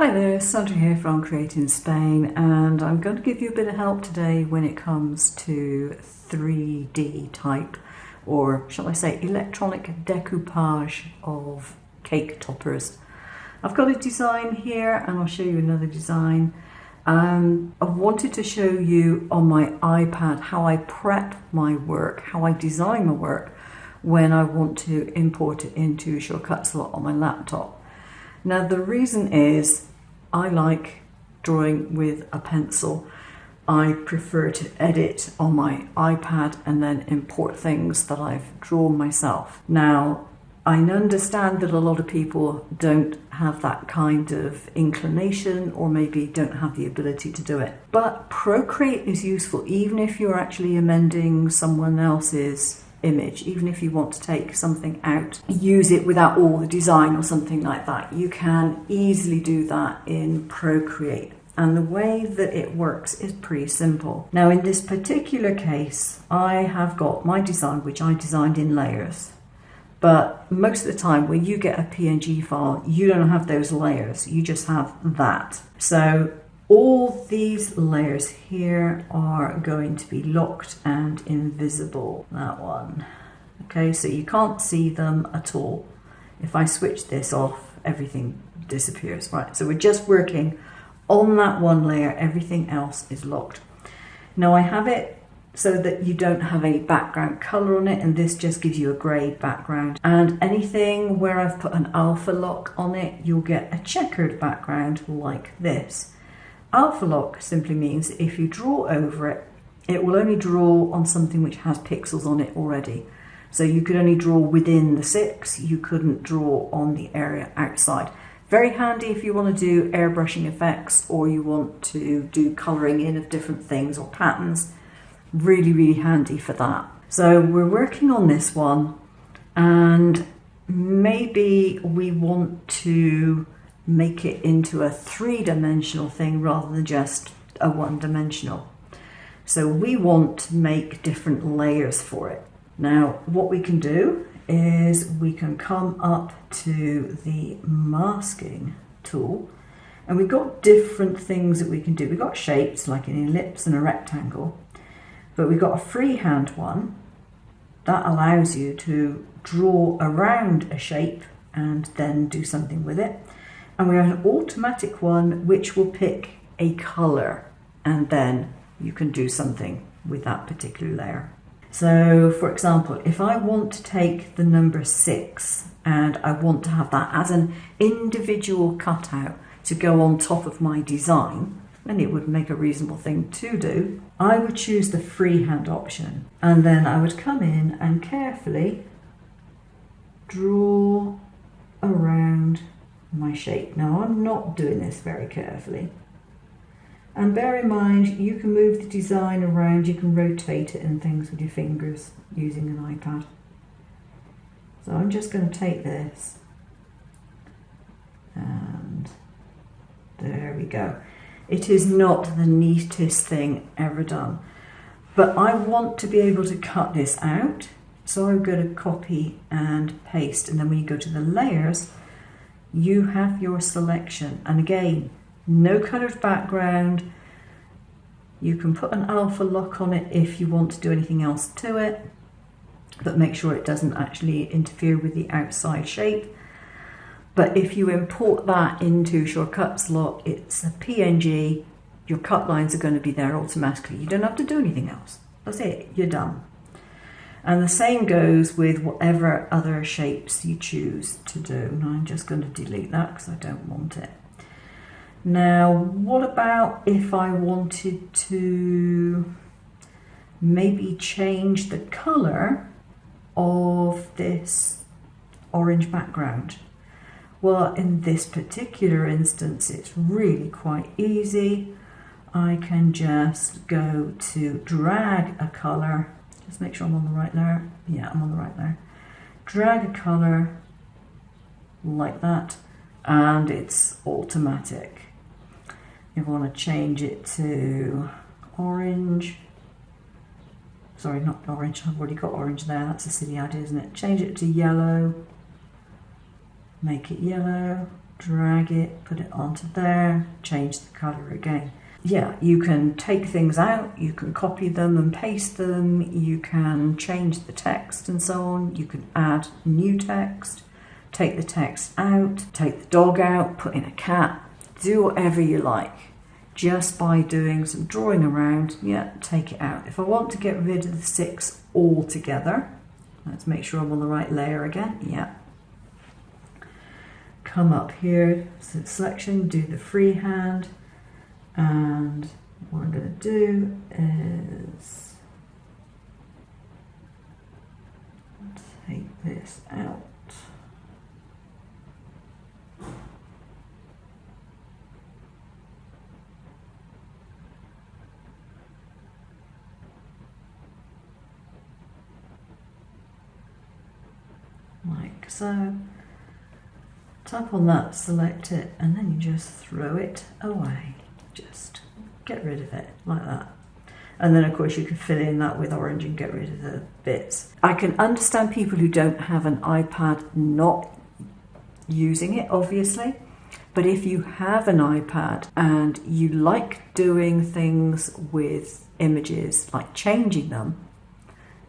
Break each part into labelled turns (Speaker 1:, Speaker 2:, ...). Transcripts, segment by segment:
Speaker 1: Hi there, Sandra here from createinspain, and I'm going to give you a bit of help today when it comes to 3D type, or shall I say electronic decoupage of cake toppers. I've got a design here and I'll show you another design. I wanted to show you on my iPad how I prep my work, how I design my work when I want to import it into Shortcut slot on my laptop. Now the reason is I like drawing with a pencil. I prefer to edit on my iPad and then import things that I've drawn myself. Now I understand that a lot of people don't have that kind of inclination or maybe don't have the ability to do it. But Procreate is useful even if you're actually amending someone else's image. Even if you want to take something out, use it without all the design or something like that, you can easily do that in Procreate. And the way that it works is pretty simple. Now in this particular case, I have got my design, which I designed in layers. But most of the time when you get a PNG file, you don't have those layers, you just have that. So all these layers here are going to be locked and invisible, that one. Okay, so you can't see them at all. If I switch this off, everything disappears, right? So we're just working on that one layer, everything else is locked. Now I have it so that you don't have any background color on it, and this just gives you a gray background. And anything where I've put an alpha lock on it, you'll get a checkered background like this. Alpha lock simply means if you draw over it, it will only draw on something which has pixels on it already. So you could only draw within the 6, you couldn't draw on the area outside. Very handy if you want to do airbrushing effects or you want to do colouring in of different things or patterns. Really, really handy for that. So we're working on this one, and maybe we want to make it into a 3-dimensional thing rather than just a 1-dimensional. So we want to make different layers for it. Now what we can do is we can come up to the masking tool, and we've got different things that we can do. We've got shapes like an ellipse and a rectangle, but we've got a freehand one that allows you to draw around a shape and then do something with it. And we have an automatic one which will pick a color and then you can do something with that particular layer. So for example, if I want to take the number 6 and I want to have that as an individual cutout to go on top of my design, and it would make a reasonable thing to do, I would choose the freehand option, and then I would come in and carefully draw around my shape. Now I'm not doing this very carefully, and bear in mind you can move the design around, you can rotate it and things with your fingers using an iPad. So I'm just going to take this and there we go. It is not the neatest thing ever done, but I want to be able to cut this out, so I'm going to copy and paste, and then when you go to the layers you have your selection, and again, no coloured background. You can put an alpha lock on it if you want to do anything else to it, but make sure it doesn't actually interfere with the outside shape. But if you import that into Shortcut slot, it's a PNG, your cut lines are going to be there automatically. You don't have to do anything else. That's it, you're done. And the same goes with whatever other shapes you choose to do. And I'm just going to delete that because I don't want it. Now, what about if I wanted to maybe change the colour of this orange background? Well, in this particular instance, it's really quite easy. I can just go to drag a colour. Just make sure I'm on the right layer. Yeah, I'm on the right layer. Drag a colour like that, and it's automatic. If I want to change it to orange, sorry, not orange, I've already got orange there, that's a silly idea, isn't it? Change it to yellow, make it yellow, drag it, put it onto there, change the colour again. Yeah, you can take things out, you can copy them and paste them, you can change the text and so on, you can add new text, take the text out, take the dog out, put in a cat, do whatever you like. Just by doing some drawing around, yeah, take it out. If I want to get rid of the 6 altogether, let's make sure I'm on the right layer again, yeah. Come up here, selection, do the freehand, and what I'm going to do is take this out. Like so. Tap on that, select it, and then you just throw it away. Just get rid of it, like that. And then of course you can fill in that with orange and get rid of the bits. I can understand people who don't have an iPad not using it, obviously. But if you have an iPad and you like doing things with images, like changing them,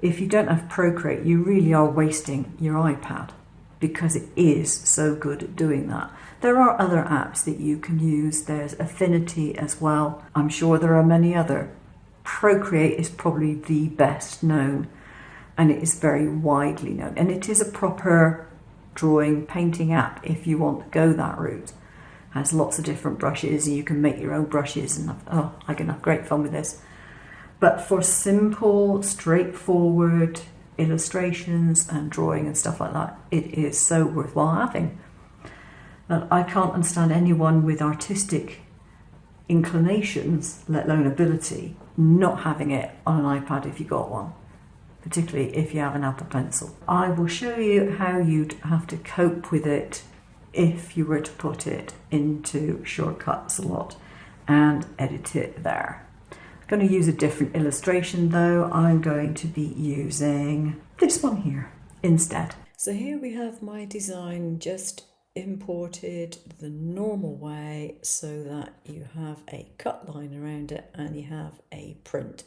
Speaker 1: if you don't have Procreate, you really are wasting your iPad, because it is so good at doing that. There are other apps that you can use. There's Affinity as well. I'm sure there are many other. Procreate is probably the best known, and it is very widely known. And it is a proper drawing, painting app if you want to go that route. It has lots of different brushes, and you can make your own brushes, and I can have great fun with this. But for simple, straightforward illustrations and drawing and stuff like that, it is so worthwhile having. But I can't understand anyone with artistic inclinations, let alone ability, not having it on an iPad if you got one, particularly if you have an Apple Pencil. I will show you how you'd have to cope with it if you were to put it into Shortcuts a lot and edit it there. I'm going to use a different illustration though. I'm going to be using this one here instead. So here we have my design just imported the normal way so that you have a cut line around it and you have a print.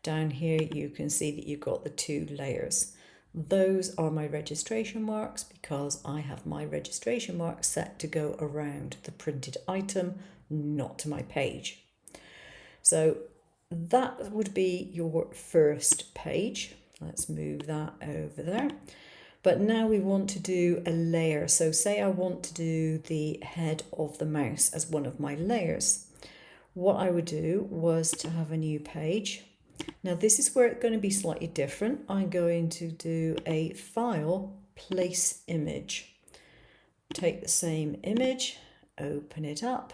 Speaker 1: Down here you can see that you've got the 2 layers. Those are my registration marks because I have my registration marks set to go around the printed item, not to my page. So that would be your first page. Let's move that over there. But now we want to do a layer. So say I want to do the head of the mouse as one of my layers. What I would do was to have a new page. Now this is where it's going to be slightly different. I'm going to do a file, place image. Take the same image, open it up.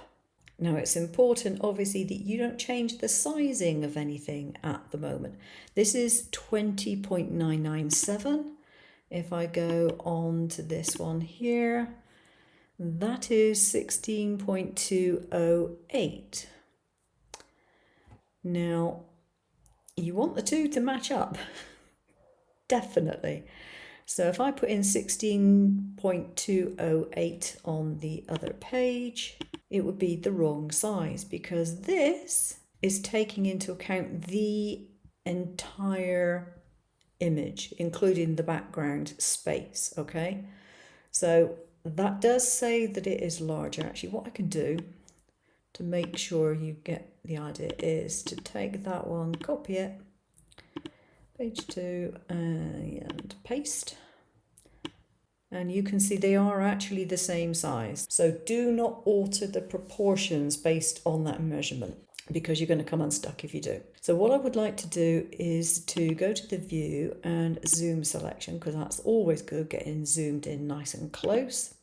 Speaker 1: Now it's important obviously that you don't change the sizing of anything at the moment. This is 20.997. If I go on to this one here, that is 16.208. Now you want the 2 to match up, definitely. So if I put in 16.208 on the other page, it would be the wrong size because this is taking into account the entire image, including the background space, okay? So that does say that it is larger. Actually, what I can do to make sure you get the idea is to take that one, copy it, page 2, and paste. And you can see they are actually the same size. So do not alter the proportions based on that measurement because you're going to come unstuck if you do. So what I would like to do is to go to the view and zoom selection because that's always good, getting zoomed in nice and close.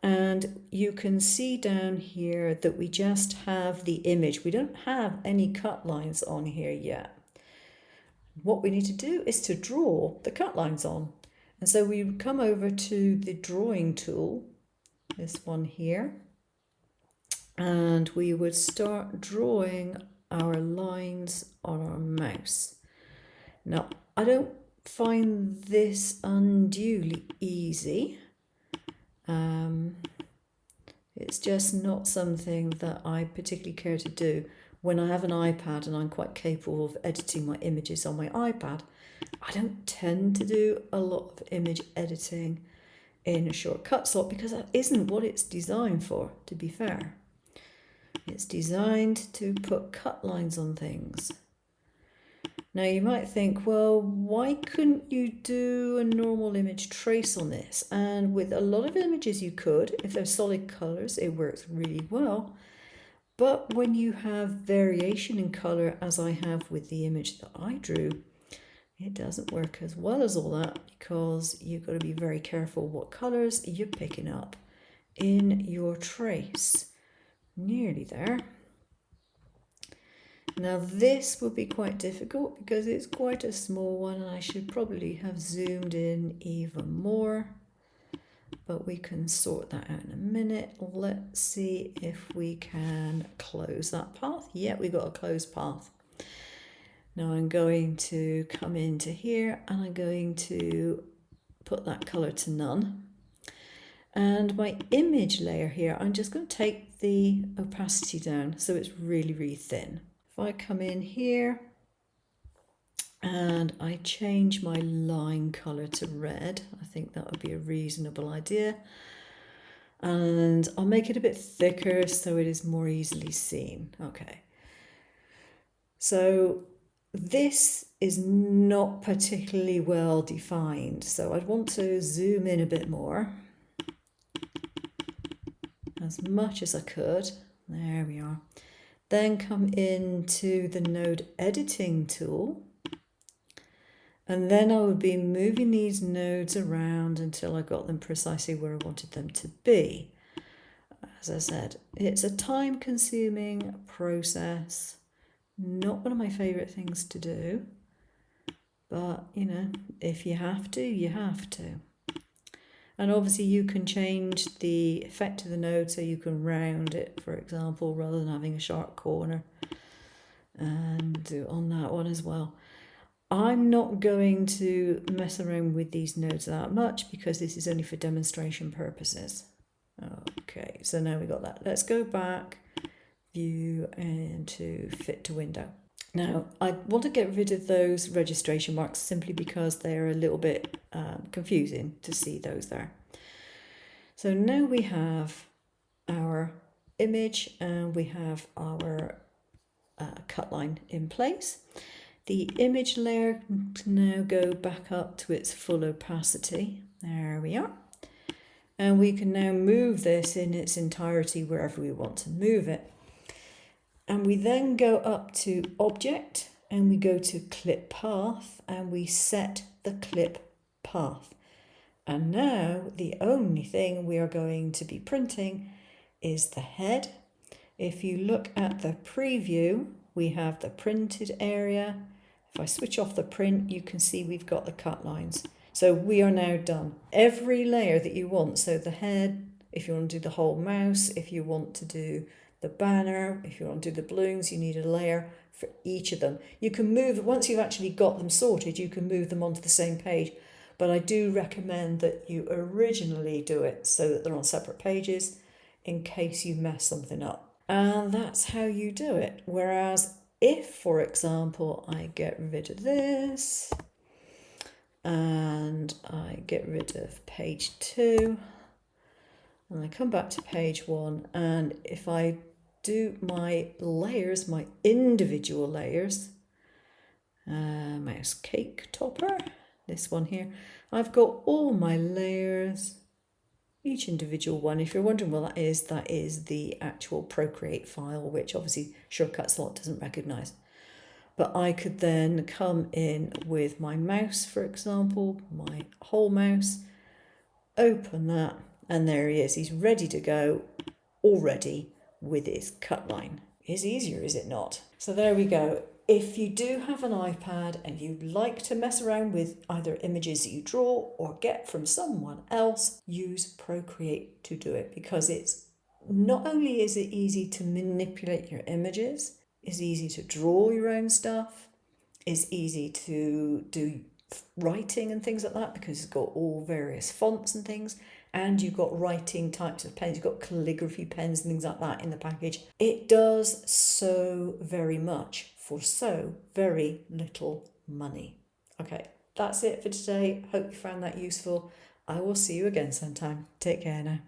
Speaker 1: And you can see down here that we just have the image. We don't have any cut lines on here yet. What we need to do is to draw the cut lines on. And so we would come over to the drawing tool, this one here, and we would start drawing our lines on our mouse. Now, I don't find this unduly easy. It's just not something that I particularly care to do. When I have an iPad and I'm quite capable of editing my images on my iPad, I don't tend to do a lot of image editing in a shortcut slot because that isn't what it's designed for, to be fair. It's designed to put cut lines on things. Now you might think, well, why couldn't you do a normal image trace on this? And with a lot of images you could, if they're solid colors, it works really well. But when you have variation in color, as I have with the image that I drew, it doesn't work as well as all that because you've got to be very careful what colors you're picking up in your trace. Nearly there. Now this will be quite difficult because it's quite a small one and I should probably have zoomed in even more, but we can sort that out in a minute. Let's see if we can close that path. Yeah, we got a closed path. Now I'm going to come into here and I'm going to put that color to none. And my image layer here, I'm just going to take the opacity down so it's really, really thin. If I come in here and I change my line color to red, I think that would be a reasonable idea. And I'll make it a bit thicker so it is more easily seen. Okay. So this is not particularly well defined, so I'd want to zoom in a bit more, as much as I could. There we are. Then come into the node editing tool, and then I would be moving these nodes around until I got them precisely where I wanted them to be. As I said, it's a time-consuming process. Not one of my favourite things to do, but you know, if you have to, you have to. And obviously you can change the effect of the node so you can round it, for example, rather than having a sharp corner, and do on that one as well. I'm not going to mess around with these nodes that much because this is only for demonstration purposes. Okay, so now we got that. Let's go back, view, into fit to window. Now I want to get rid of those registration marks simply because they're a little bit confusing to see those there. So now we have our image and we have our cut line in place. The image layer can now go back up to its full opacity. There we are. And we can now move this in its entirety wherever we want to move it. And we then go up to Object and we go to Clip Path and we set the clip path. And now the only thing we are going to be printing is the head. If you look at the preview, we have the printed area. If I switch off the print, you can see we've got the cut lines. So we are now done. Every layer that you want, so the head, if you want to do the whole mouse, if you want to do the banner, if you want to do the balloons, you need a layer for each of them. You can move, once you've actually got them sorted, you can move them onto the same page. But I do recommend that you originally do it so that they're on separate pages in case you mess something up. And that's how you do it. Whereas if, for example, I get rid of this and I get rid of page 2 and I come back to page 1, and if I do my layers, my individual layers, mouse cake topper, this one here, I've got all my layers, each individual one. If you're wondering what that is the actual Procreate file, which obviously Shortcut Slot doesn't recognize. But I could then come in with my mouse, for example, my whole mouse, open that, and there he is. He's ready to go already with his cut line. Is easier, is it not? So there we go. If you do have an iPad and you like to mess around with either images that you draw or get from someone else, use Procreate to do it, because it's not only is it easy to manipulate your images, it's easy to draw your own stuff, it's easy to do writing and things like that because it's got all various fonts and things, and you've got writing types of pens, you've got calligraphy pens and things like that in the package. It does so very much for so very little money. Okay, that's it for today. Hope you found that useful. I will see you again sometime. Take care now.